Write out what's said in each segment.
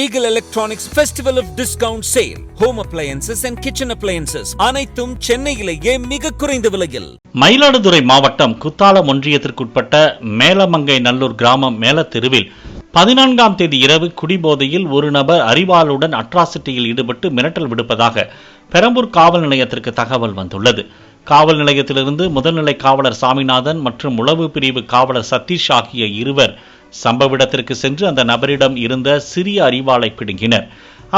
Eagle Electronics Festival of Discount Sale. Home appliances and kitchen appliances. அனைத்தும் சென்னையிலேயே மிக குறைந்த விலையில். மயிலாடுதுறை மாவட்டம் குத்தாலம் ஒன்றியத்திற்குட்பட்ட மேலமங்கை நல்லூர் கிராமம் மேலத்தெருவில் 14ஆம் தேதி இரவு குடிபோதையில் ஒரு நபர் அரிவாளுடன் அட்ராசிட்டியில் ஈடுபட்டு மிரட்டல் விடுப்பதாக பெரம்பூர் காவல் நிலையத்திற்கு தகவல் வந்துள்ளது. காவல் நிலையத்திலிருந்து முதல்நிலை காவலர் சாமிநாதன் மற்றும் உளவு பிரிவு காவலர் சதீஷ் ஆகிய இருவர் சம்பவ இடத்திற்கு சென்று அந்த நபரிடம் இருந்த சிறிய அரிவாளை பிடுங்கினர்.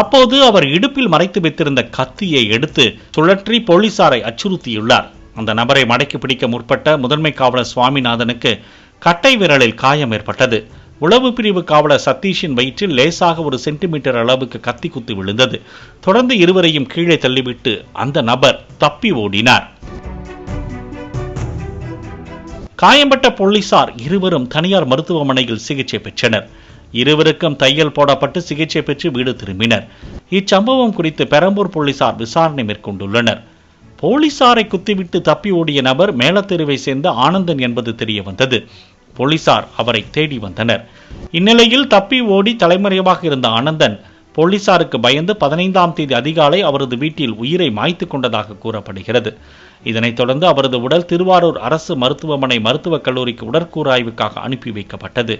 அப்போது அவர் இடுப்பில் மறைத்து வைத்திருந்த கத்தியை எடுத்து சுழற்றி போலீசாரை அச்சுறுத்தியுள்ளார். அந்த நபரை மடக்கி பிடிக்க முற்பட்ட முதன்மை காவலர் சுவாமிநாதனுக்கு கட்டை விரலில் காயம் ஏற்பட்டது. உளவு பிரிவு காவலர் சதீஷின் வயிற்றில் லேசாக 1 சென்டிமீட்டர் அளவுக்கு கத்தி குத்து விழுந்தது. தொடர்ந்து இருவரையும் கீழே தள்ளிவிட்டு அந்த நபர் தப்பி ஓடினார். காயம்பட்ட போலீசார் இருவரும் தனியார் மருத்துவமனையில் சிகிச்சை பெற்றனர். இருவருக்கும் தையல் போடப்பட்டு சிகிச்சை பெற்று வீடு திரும்பினர். இச்சம்பவம் குறித்து பெரம்பூர் போலீசார் விசாரணை மேற்கொண்டுள்ளனர். போலீசாரை குத்திவிட்டு தப்பி ஓடிய நபர் மேலத்தெருவை சேர்ந்த ஆனந்தன் என்பது தெரிய வந்தது. போலீசார் அவரை தேடி வந்தனர். இந்நிலையில் தப்பி ஓடி தலைமறைவாக இருந்த ஆனந்தன் போலீசாருக்கு பயந்து 15ஆம் தேதி அதிகாலை அவரது வீட்டில் உயிரை மாய்த்து கொண்டதாக கூறப்படுகிறது. இதனைத் தொடர்ந்து அவரது உடல் திருவாரூர் அரசு மருத்துவமனை மருத்துவக் கல்லூரிக்கு உடற்கூறாய்வுக்காக அனுப்பி வைக்கப்பட்டது.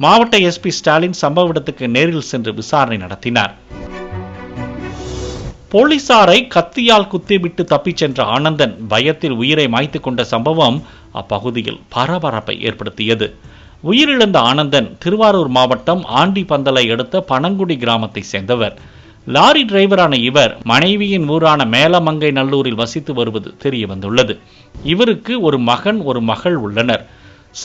மாவட்ட எஸ்பி ஸ்டாலின் சம்பவ இடத்துக்கு நேரில் சென்று விசாரணை நடத்தினார். போலீசாரை கத்தியால் குத்திவிட்டு தப்பிச் சென்ற ஆனந்தன் பயத்தில் உயிரை மாய்த்து கொண்ட சம்பவம் அப்பகுதியில் பரபரப்பை ஏற்படுத்தியது. உயிரிழந்த ஆனந்தன் திருவாரூர் மாவட்டம் ஆண்டிபந்தலை அடுத்த பனங்குடி கிராமத்தை சேர்ந்தவர். லாரி டிரைவரான இவர் மனைவியின் ஊரான மேலமங்கை நல்லூரில் வசித்து வருவது தெரிய வந்துள்ளது. இவருக்கு ஒரு மகன் ஒரு மகள் உள்ளனர்.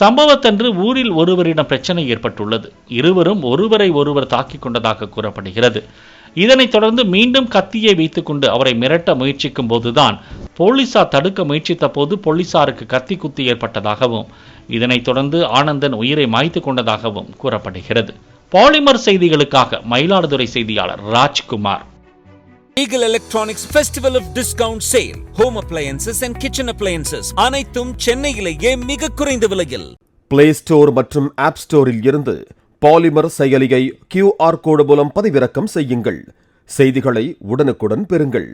சம்பவத்தன்று ஊரில் ஒருவரிடம் பிரச்சனை ஏற்பட்டுள்ளது. இருவரும் ஒருவரை ஒருவர் தாக்கிக் கொண்டதாக கூறப்படுகிறது. இதனைத் தொடர்ந்து மீண்டும் கத்தியை வைத்துக் கொண்டு அவரை மிரட்ட முயற்சிக்கும் போதுதான் போலீசார் தடுக்க முயற்சித்த போது போலீசாருக்கு கத்தி குத்து ஏற்பட்டதாகவும் இதனைத் தொடர்ந்து ஆனந்தன் உயிரை மாய்த்து கொண்டதாகவும் கூறப்படுகிறது. பாலிமர் செய்திகளுக்காக மயிலாடுதுறை செய்தியாளர் Rajkumar. Eagle Electronics Festival of Discount Sale. Home appliances and kitchen appliances. அனைத்தும் சென்னையிலேயே மிக குறைந்த விலையில். Play Store மற்றும் App Storeல் இருந்து பாலிமர் செயலியை QR கோடு மூலம் பதிவிறக்கம் செய்யுங்கள். செய்திகளை உடனுக்குடன் பெறுங்கள்.